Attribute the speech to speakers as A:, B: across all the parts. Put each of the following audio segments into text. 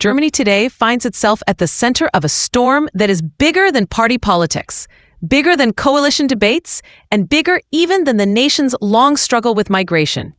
A: Germany today finds itself at the center of a storm that is bigger than party politics, bigger than coalition debates, and bigger even than the nation's long struggle with migration.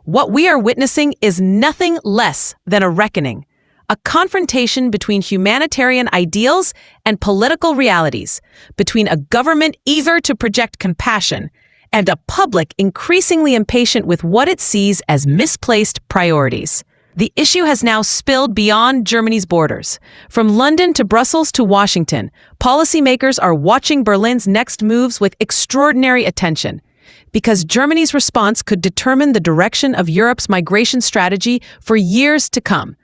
A: What we are witnessing is nothing less than a reckoning, a confrontation between humanitarian ideals and political realities, between a government eager to project compassion and a public increasingly impatient with what it sees as misplaced priorities. The issue has now spilled beyond Germany's borders. From London to Brussels to Washington, policymakers are watching Berlin's next moves with extraordinary attention, because Germany's response could determine the direction of Europe's migration strategy for years to come.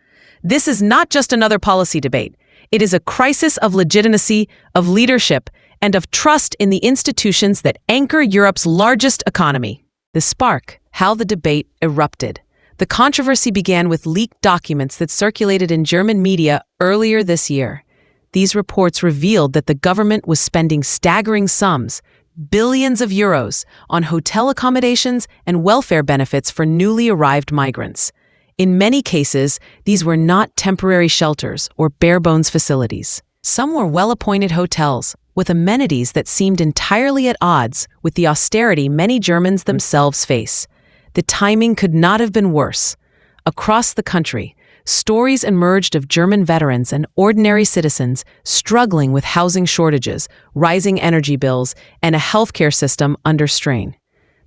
A: This is not just another policy debate. It is a crisis of legitimacy, of leadership, and of trust in the institutions that anchor Europe's largest economy. The spark, how the debate erupted. The controversy began with leaked documents that circulated in German media earlier this year. These reports revealed that the government was spending staggering sums, billions of euros, on hotel accommodations and welfare benefits for newly arrived migrants. In many cases, these were not temporary shelters or bare-bones facilities. Some were well-appointed hotels, with amenities that seemed entirely at odds with the austerity many Germans themselves face. The timing could not have been worse. Across the country, stories emerged of German veterans and ordinary citizens struggling with housing shortages, rising energy bills, and a healthcare system under strain.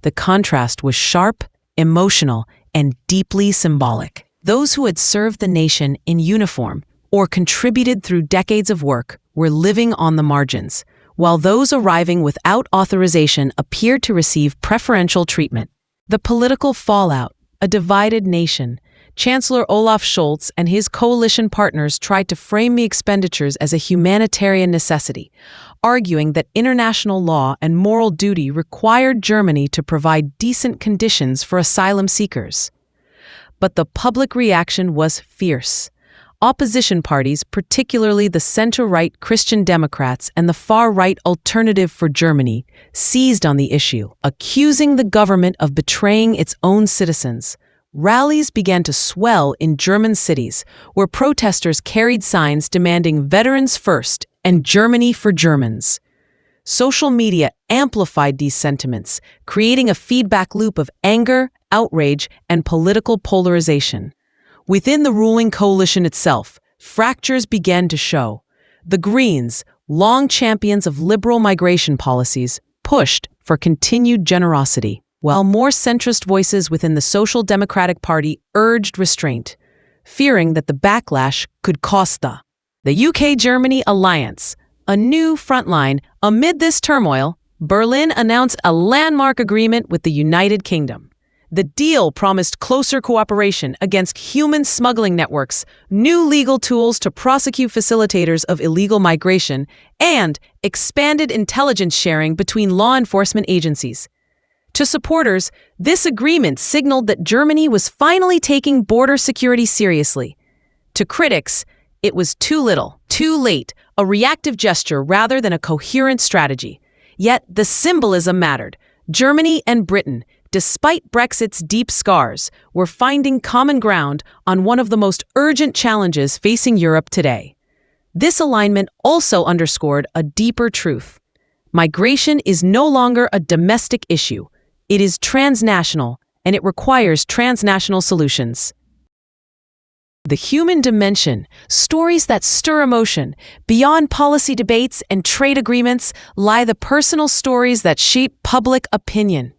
A: The contrast was sharp, emotional, and deeply symbolic. Those who had served the nation in uniform or contributed through decades of work were living on the margins, while those arriving without authorization appeared to receive preferential treatment. The political fallout, a divided nation. Chancellor Olaf Scholz and his coalition partners tried to frame the expenditures as a humanitarian necessity, arguing that international law and moral duty required Germany to provide decent conditions for asylum seekers. But the public reaction was fierce. Opposition parties, particularly the center-right Christian Democrats and the far-right Alternative for Germany, seized on the issue, accusing the government of betraying its own citizens. Rallies began to swell in German cities, where protesters carried signs demanding veterans first and Germany for Germans. Social media amplified these sentiments, creating a feedback loop of anger, outrage, and political polarization. Within the ruling coalition itself, fractures began to show. The Greens, long champions of liberal migration policies, pushed for continued generosity, while more centrist voices within the Social Democratic Party urged restraint, fearing that the backlash could cost the UK-Germany alliance a new frontline. Amid this turmoil, Berlin announced a landmark agreement with the United Kingdom. The deal promised closer cooperation against human smuggling networks, new legal tools to prosecute facilitators of illegal migration, and expanded intelligence sharing between law enforcement agencies. To supporters, this agreement signaled that Germany was finally taking border security seriously. To critics, it was too little, too late, a reactive gesture rather than a coherent strategy. Yet the symbolism mattered. Germany and Britain, despite Brexit's deep scars, were finding common ground on one of the most urgent challenges facing Europe today. This alignment also underscored a deeper truth. Migration is no longer a domestic issue. It is transnational, and it requires transnational solutions. The human dimension, stories that stir emotion. Beyond policy debates and trade agreements lie the personal stories that shape public opinion.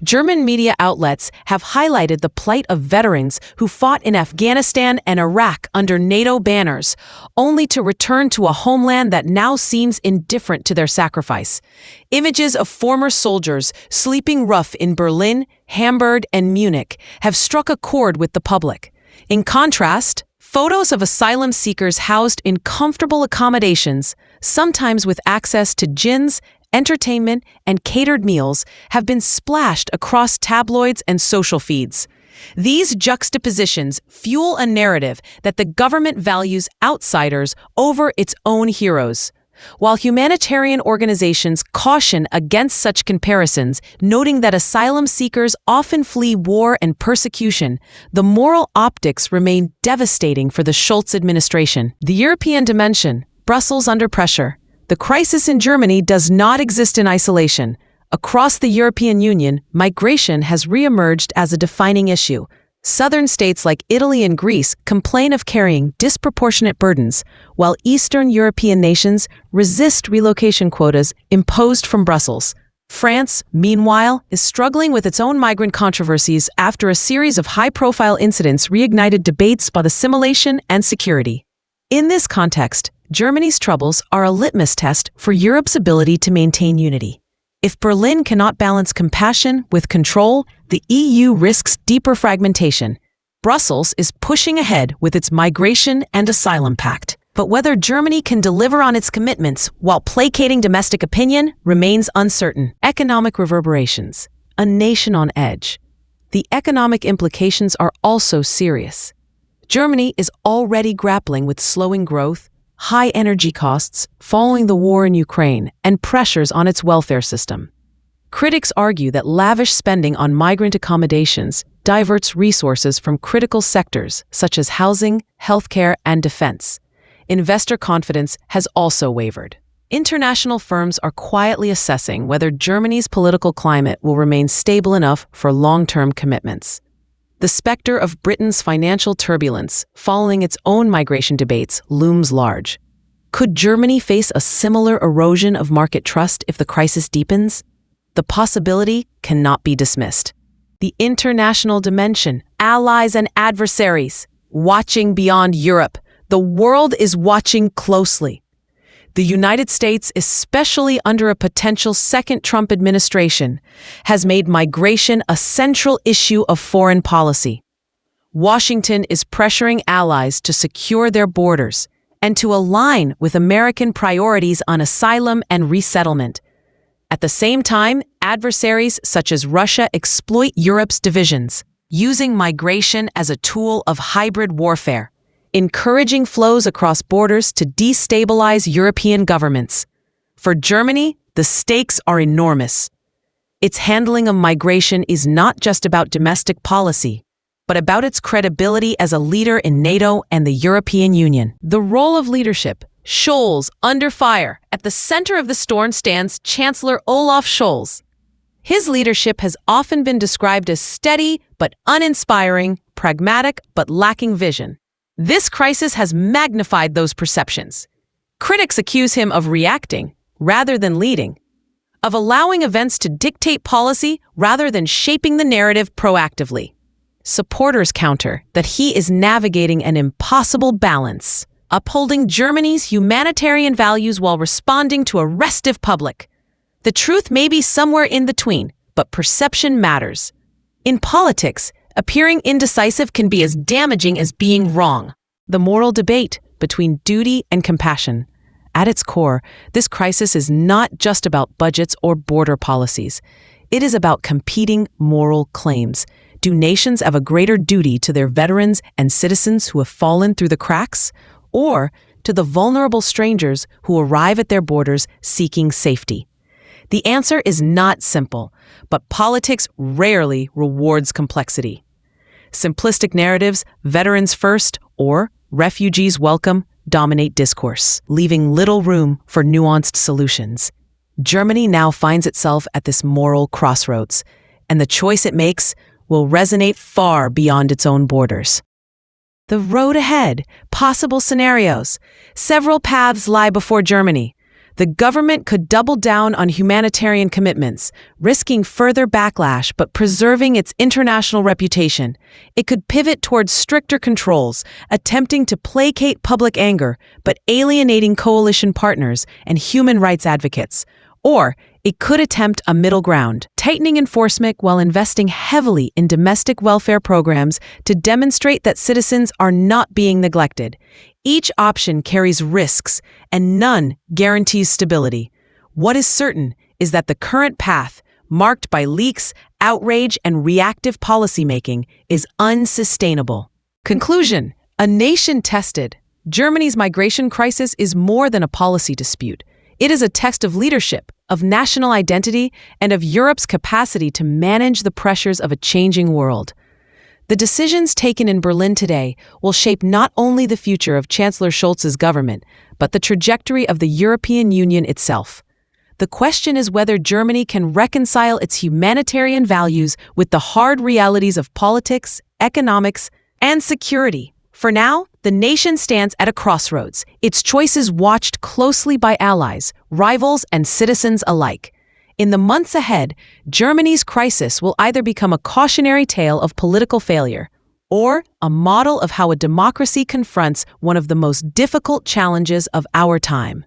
A: German media outlets have highlighted the plight of veterans who fought in Afghanistan and Iraq under NATO banners, only to return to a homeland that now seems indifferent to their sacrifice. Images of former soldiers sleeping rough in Berlin, Hamburg, and Munich have struck a chord with the public. In contrast, photos of asylum seekers housed in comfortable accommodations, sometimes with access to gyms, entertainment, and catered meals, have been splashed across tabloids and social feeds. These juxtapositions fuel a narrative that the government values outsiders over its own heroes. While humanitarian organizations caution against such comparisons, noting that asylum seekers often flee war and persecution, the moral optics remain devastating for the Scholz administration. The European dimension, Brussels under pressure. The crisis in Germany does not exist in isolation. Across the European Union, migration has re-emerged as a defining issue. Southern states like Italy and Greece complain of carrying disproportionate burdens, while Eastern European nations resist relocation quotas imposed from Brussels. France, meanwhile, is struggling with its own migrant controversies after a series of high-profile incidents reignited debates about assimilation and security. In this context, Germany's troubles are a litmus test for Europe's ability to maintain unity. If Berlin cannot balance compassion with control, the EU risks deeper fragmentation. Brussels is pushing ahead with its migration and asylum pact. But whether Germany can deliver on its commitments while placating domestic opinion remains uncertain. Economic reverberations. A nation on edge. The economic implications are also serious. Germany is already grappling with slowing growth, high energy costs following the war in Ukraine, and pressures on its welfare system. Critics argue that lavish spending on migrant accommodations diverts resources from critical sectors such as housing, healthcare, and defense. Investor confidence has also wavered. International firms are quietly assessing whether Germany's political climate will remain stable enough for long-term commitments. The specter of Britain's financial turbulence following its own migration debates looms large. Could Germany face a similar erosion of market trust if the crisis deepens? The possibility cannot be dismissed. The international dimension, allies and adversaries, watching beyond Europe. The world is watching closely. The United States, especially under a potential second Trump administration, has made migration a central issue of foreign policy. Washington is pressuring allies to secure their borders and to align with American priorities on asylum and resettlement. At the same time, adversaries such as Russia exploit Europe's divisions, using migration as a tool of hybrid warfare, encouraging flows across borders to destabilize European governments. For Germany, the stakes are enormous. Its handling of migration is not just about domestic policy, but about its credibility as a leader in NATO and the European Union. The role of leadership. Scholz, under fire. At the center of the storm stands Chancellor Olaf Scholz. His leadership has often been described as steady but uninspiring, pragmatic but lacking vision. This crisis has magnified those perceptions. Critics accuse him of reacting rather than leading, of allowing events to dictate policy rather than shaping the narrative proactively. Supporters counter that he is navigating an impossible balance, upholding Germany's humanitarian values while responding to a restive public. The truth may be somewhere in between, but perception matters. In politics, appearing indecisive can be as damaging as being wrong. The moral debate between duty and compassion. At its core, this crisis is not just about budgets or border policies. It is about competing moral claims. Do nations have a greater duty to their veterans and citizens who have fallen through the cracks, or to the vulnerable strangers who arrive at their borders seeking safety? The answer is not simple, but politics rarely rewards complexity. Simplistic narratives, veterans first or refugees welcome, dominate discourse, leaving little room for nuanced solutions. Germany now finds itself at this moral crossroads, and the choice it makes will resonate far beyond its own borders. The road ahead, possible scenarios. Several paths lie before Germany. The government could double down on humanitarian commitments, risking further backlash but preserving its international reputation. It could pivot towards stricter controls, attempting to placate public anger but alienating coalition partners and human rights advocates. Or it could attempt a middle ground, tightening enforcement while investing heavily in domestic welfare programs to demonstrate that citizens are not being neglected. Each option carries risks, and none guarantees stability. What is certain is that the current path, marked by leaks, outrage, and reactive policymaking, is unsustainable. Conclusion: a nation tested, Germany's migration crisis is more than a policy dispute. It is a test of leadership, of national identity, and of Europe's capacity to manage the pressures of a changing world. The decisions taken in Berlin today will shape not only the future of Chancellor Scholz's government, but the trajectory of the European Union itself. The question is whether Germany can reconcile its humanitarian values with the hard realities of politics, economics, and security. For now, the nation stands at a crossroads, its choices watched closely by allies, rivals, and citizens alike. In the months ahead, Germany's crisis will either become a cautionary tale of political failure or a model of how a democracy confronts one of the most difficult challenges of our time.